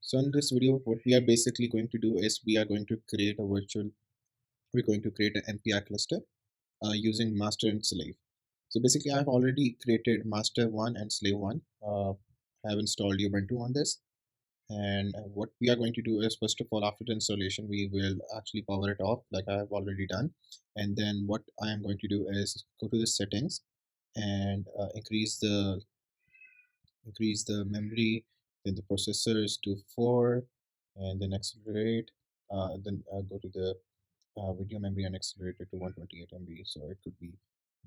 So in this video, what we are basically going to do is we are going to create a we're going to create an MPI cluster using master and slave. So basically I've already created master one and slave one. I have installed Ubuntu on this. And what we are going to do is, first of all, after the installation, we will actually power it off like I have already done. And then what I am going to do is go to the settings and increase the memory, then the processors to 4, and then accelerate. Then go to the video memory and accelerate it to 128 MB, so it could be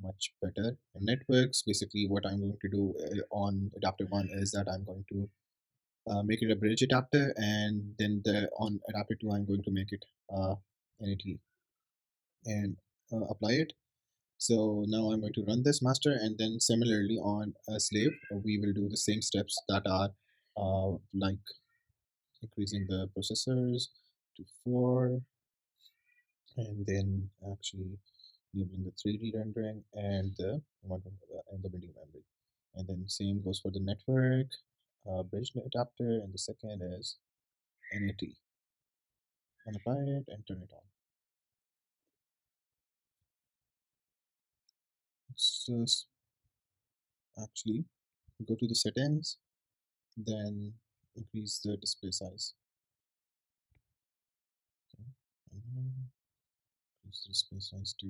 much better. And networks, basically, what I'm going to do on adapter 1 is that I'm going to make it a bridge adapter, and then on adapter 2 I'm going to make it NAT and apply it. So now I'm going to run this master, and then similarly on a slave, we will do the same steps that are like increasing the processors to 4, and then actually enabling the 3D rendering and the video memory. And then same goes for the network, bridge adapter, and the second is NAT. And apply it and turn it on. So actually go to the settings, then increase the display size. Okay. Increase the display size to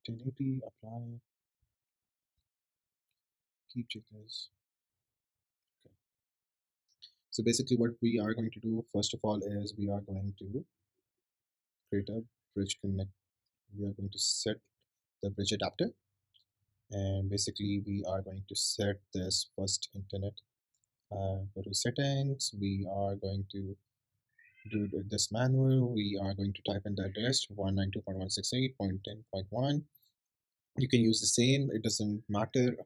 1080, apply, keep checkers. Okay. So basically what we are going to do first of all is we are going to create a bridge connect. We are going to set the bridge adapter, and basically we are going to set this first internet. Go to settings, we are going to do this manual. We are going to type in the address 192.168.10.1. You can use the same, it doesn't matter,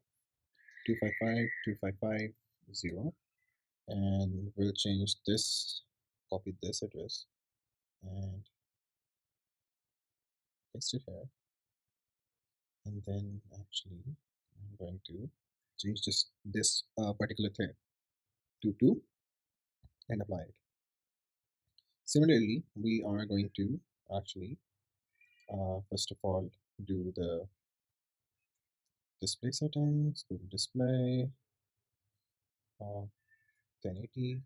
255.255.0, and we'll change this, copy this address and paste it here. And then actually I'm going to change this particular thing to 2 and apply it. Similarly, we are going to actually first of all do the display settings, go to display, 1080,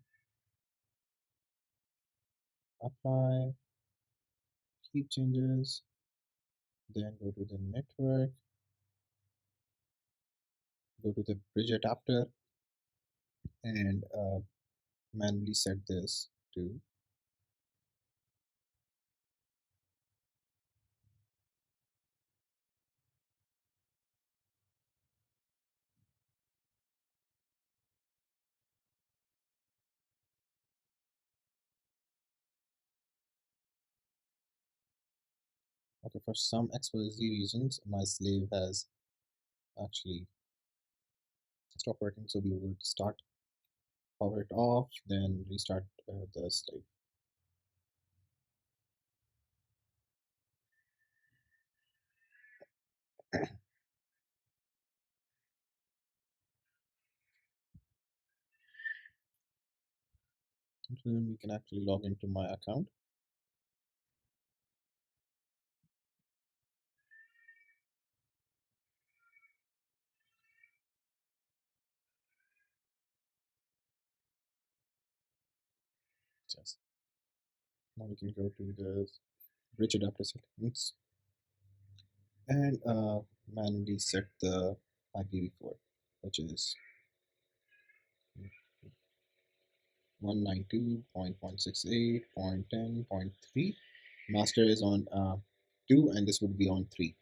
apply, keep changes, then go to the network, go to the bridge adapter, and manually set this to. Okay, for some XYZ reasons, my slave has actually stopped working, so we would start, power it off, then restart the slave. And then we can actually log into my account. Yes. Now we can go to the bridge adapter settings and manually set the IPv4, which is 192.168.10.3. Master is on 2, and this would be on 3.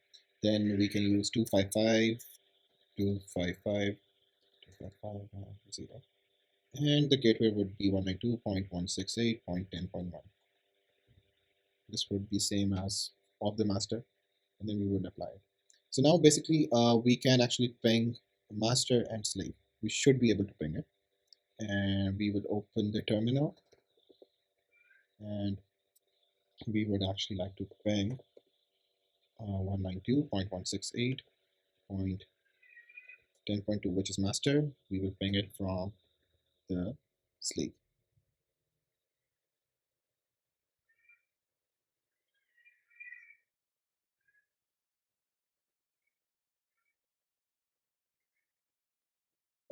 Then we can use 255, 255, 255, 0. And the gateway would be 192.168.10.1. This would be same as of the master, and then we would apply it. So now basically we can actually ping master and slave. We should be able to ping it, and we would open the terminal, and we would actually like to ping 192.168.10.2, which is master. We will ping it from the slave.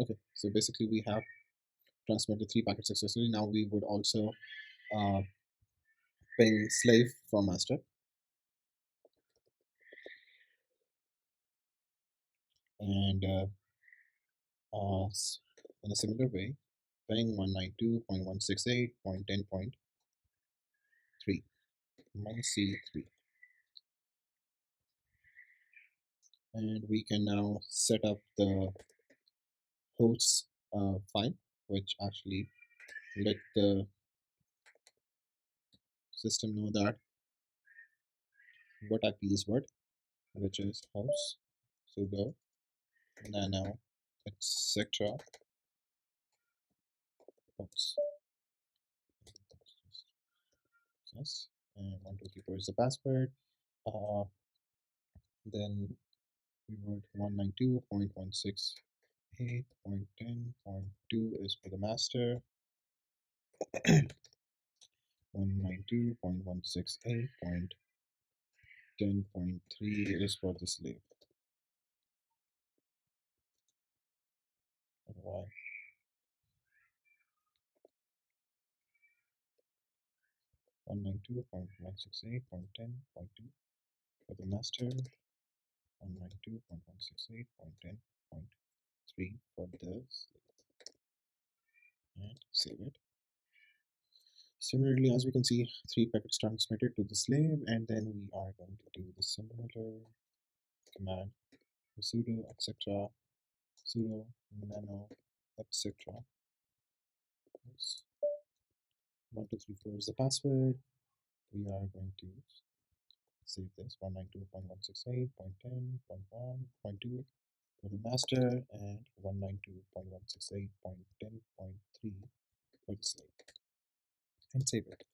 Okay, so basically we have transmitted 3 packets successfully. Now we would also uh, ping slave from master, and in a similar way, ping 192.168.10.3 C3, and we can now set up the hosts file, which actually let the system know that what IP is what, which is host sudo nano etc hosts. Yes, and 1234 is the password. Uh, then we would 192.168.10.2 is for the master. 192.168.10.3 is for the slave. Why? 192.168.10.2 for the master. 192.168.10.3 for the slave. And save it. Similarly, as we can see, 3 packets transmitted to the slave, and then we are going to do the similar command sudo etc sudo nano etc. 1234 is the password. We are going to save this 192.168.10.1.2 for the master and 192.168.10.3 for the slave, and save it.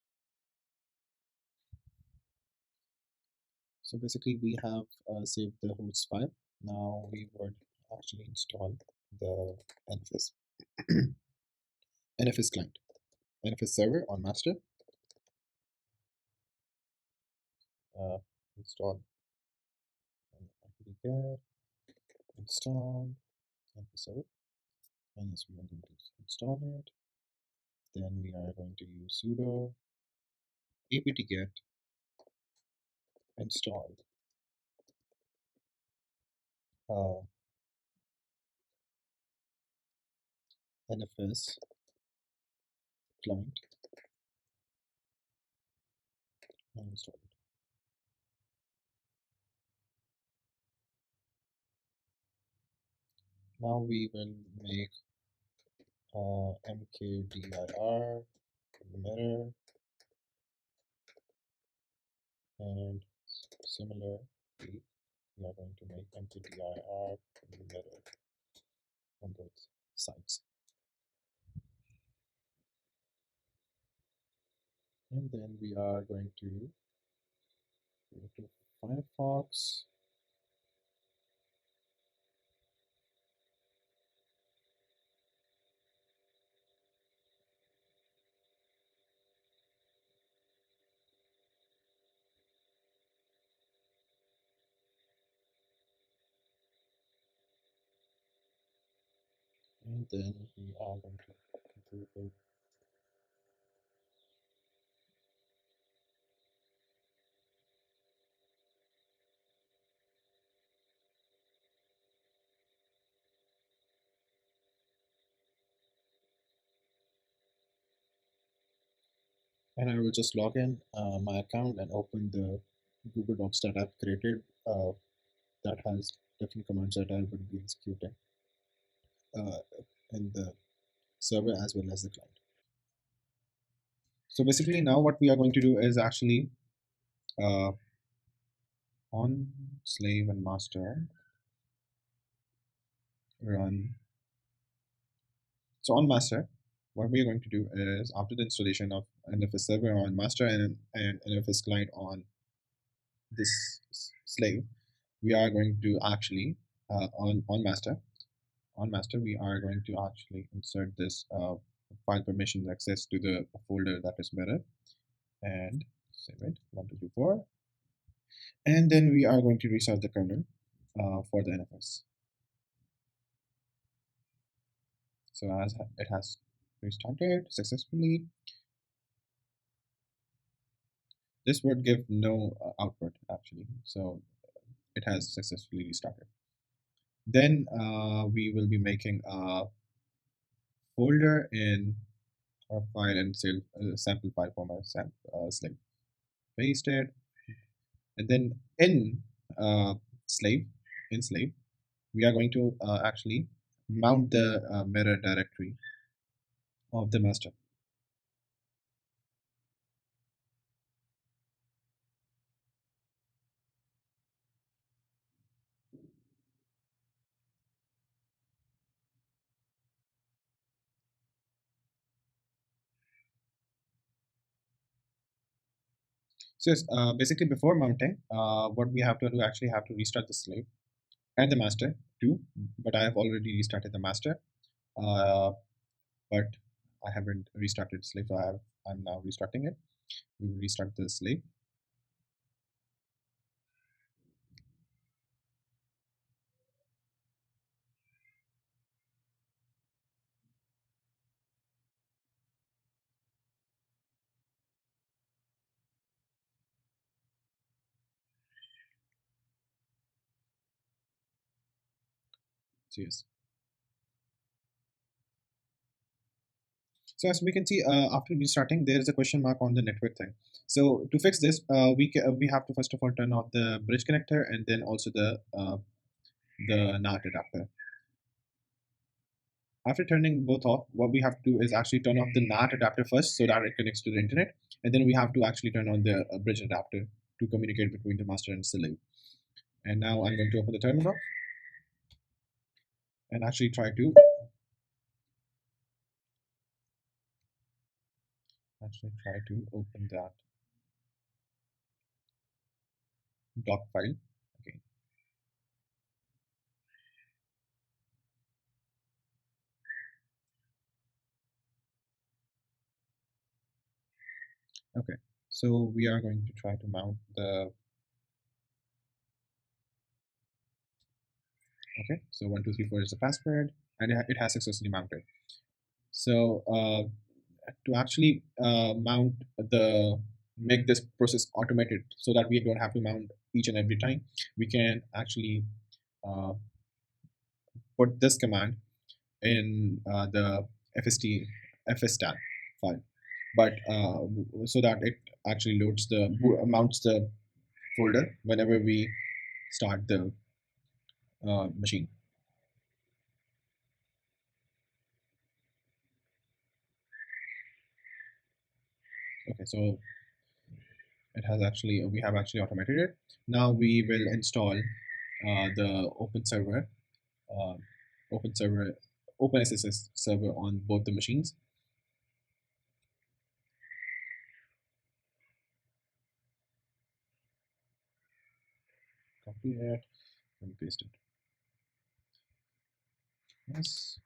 So basically we have saved the host file. Now we would actually install the NFS NFS client, NFS server on master. Install get install NFS server, and yes, we are going to install it. Then we are going to use sudo apt-get install uh, NFS client and install it. Now we will make mkdir mirror, and similarly we are going to make mkdir mirror on both sides. And then we are going to go to Firefox, and then we are going to complete it. And I will just log in my account and open the Google Docs that I've created that has different commands that I will be executing uh, in the server as well as the client. So basically now what we are going to do is actually uh, on slave and master run. So on master, what we are going to do is after the installation of NFS server on master and NFS client on this slave, we are going to actually on master we are going to actually insert this file permissions access to the folder that is mirror, and save it 1234, and then we are going to restart the kernel for the NFS. So as it has restarted successfully, this would give no output actually. So it has successfully restarted. Then we will be making a folder in our file and sample file format, slave, paste it, and then in uh, slave, in slave, we are going to actually mount the mirror directory of the master. So yes, basically before mounting, what we have to do, actually have to restart the slave and the master too, but I have already restarted the master, uh, but I haven't restarted the slave, so I'm now restarting it. We will restart the slave. So yes. So as we can see, after restarting, there is a question mark on the network thing. So to fix this, we have to first of all turn off the bridge connector and then also the NAT adapter. After turning both off, what we have to do is actually turn off the NAT adapter first so that it connects to the internet, and then we have to actually turn on the bridge adapter to communicate between the master and slave. And now I'm going to open the terminal and actually try to open that doc file. Okay. Okay. So we are going to try to mount the. Okay. So 1234 is the password, and it has successfully mounted. So to actually mount the make this process automated so that we don't have to mount each and every time, we can actually uh, put this command in the fstat file, but so that it actually mounts the folder whenever we start the machine. Okay, so we have actually automated it. Now we will install the uh, open server, OpenSSS server on both the machines. Copy it and paste it. Yes,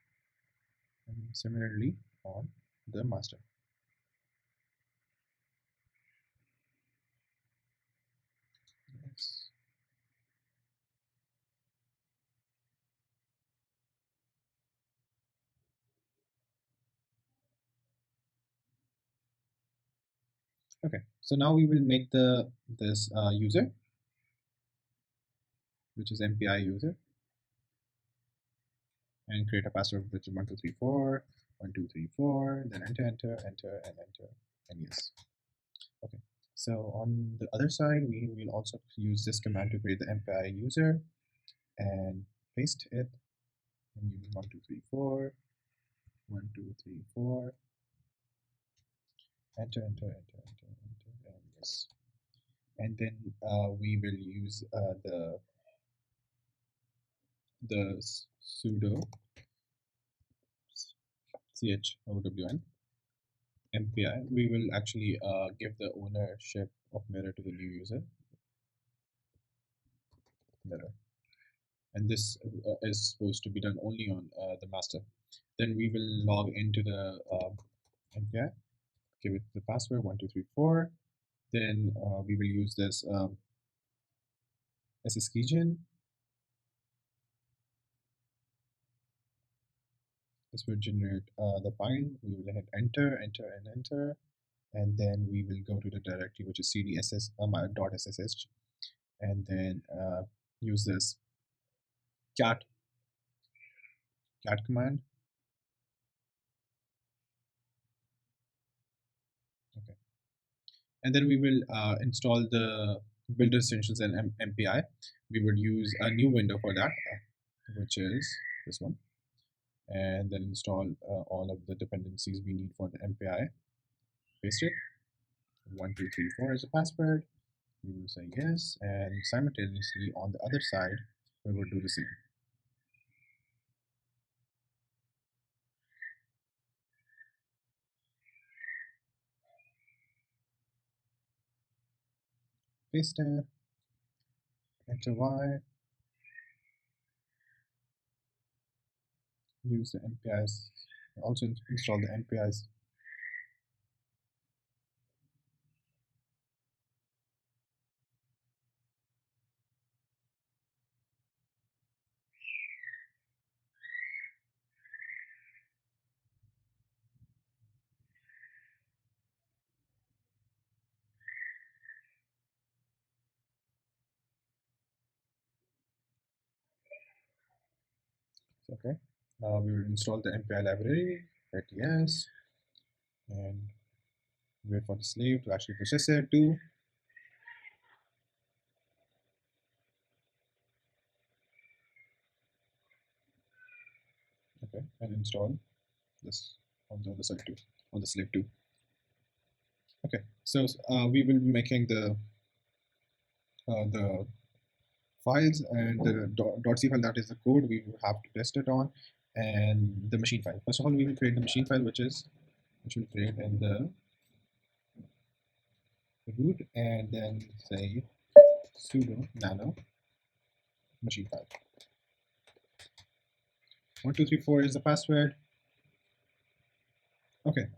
and similarly on the master. Yes. Okay, so now we will make this user, which is MPI user, and create a password which is 1234, 1234, then enter, enter, enter, and enter, and yes. Okay, so on the other side, we will also use this command to create the MPI user and paste it and use 1234, 1234, enter, enter, enter, enter, enter, and yes. And then we will use the sudo chown MPI. We will actually give the ownership of mirror to the new user, mirror, and this is supposed to be done only on the master. Then we will log into the Okay, give it the password 1234. Then we will use this SS keygen. This will generate the file. We will hit enter, enter, and enter, and then we will go to the directory which is cdss.ssh, and then use this cat command. Okay, and then we will install the builder extensions and MPI. We would use a new window for that, which is this one, and then install all of the dependencies we need for the MPI. Paste it. 1234 as a password. We will say yes, and simultaneously on the other side, we will do the same. Paste it, enter Y, use the MPIs, also install the MPIs. Okay, we will install the MPI library, hit yes, and wait for the slave to actually process it too. Okay, and install this on the other side too, on the slave too. Okay, so we will be making the files, and the .c file, that is the code we will have to test it on, and the machine file. First of all, we will create the machine file, which will create in the root, and then say sudo nano machine file. 1234 is the password. Okay.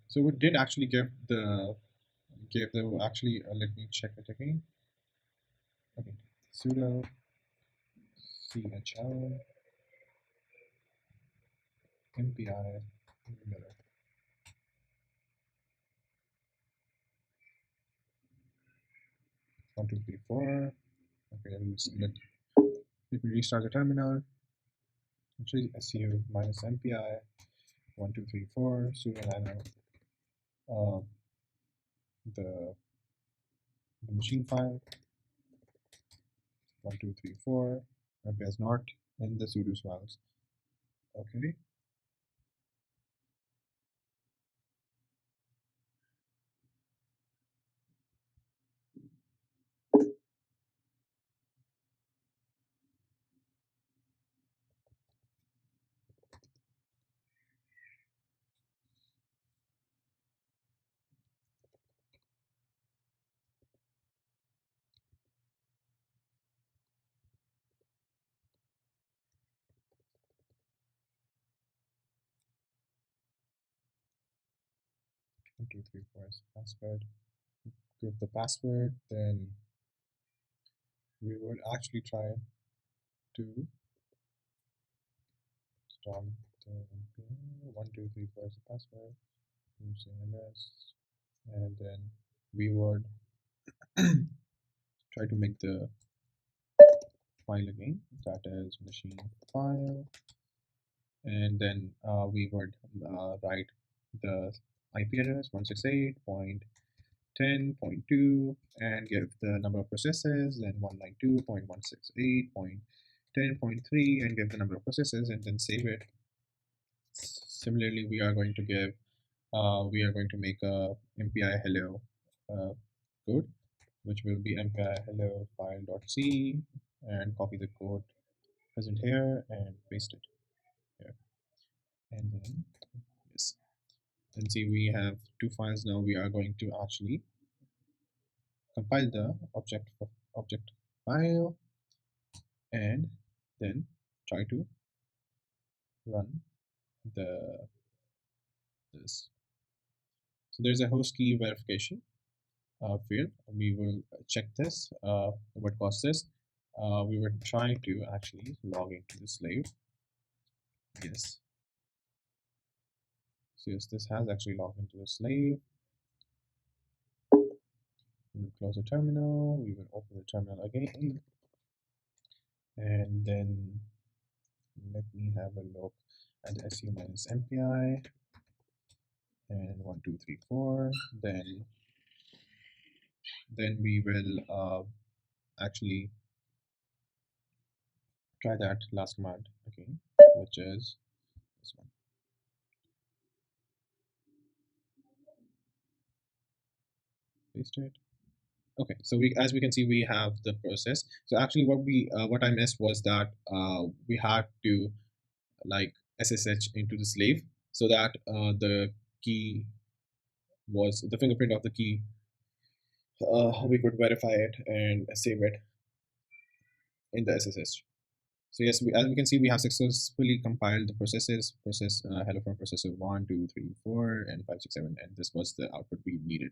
So we did actually give the actually let me check it again. Okay, sudo chl mpi miller. 1234. Okay, let me restart the terminal. Actually, su minus mpi 1234 sudo nano the machine file 1234. Okay, is not in the sudo files. Okay. One, two, three, four is the password. Give the password, then we would actually try to install the 1234 is the password. Use ls, and then we would try to make the file again. That is machine file, and then we would write the IP address 168.10.2 and give the number of processes, then 192.168.10.3 and give the number of processes, and then save it. Similarly, we are going to make a MPI hello code, which will be MPI hello file.c, and copy the code present here and paste it here. And then yes, and see, we have two files now. We are going to actually compile the object file, and then try to run the this. So there's a host key verification field. We will check this. What caused this? We were trying to actually log into the slave. Yes. So yes, this has actually logged into the slave. We will close the terminal. We will open the terminal again, and then let me have a look at su minus MPI and 1234. Then we will actually try that last command again, which is this one. Paste it. Okay, so as we can see, we have the process. So actually, what I missed was that we had to like SSH into the slave so that the key was the fingerprint of the key. We could verify it and save it in the SSH. So yes, as we can see, we have successfully compiled the processes, hello from processor 1, 2, 3, 4, and 5, 6, 7, and this was the output we needed.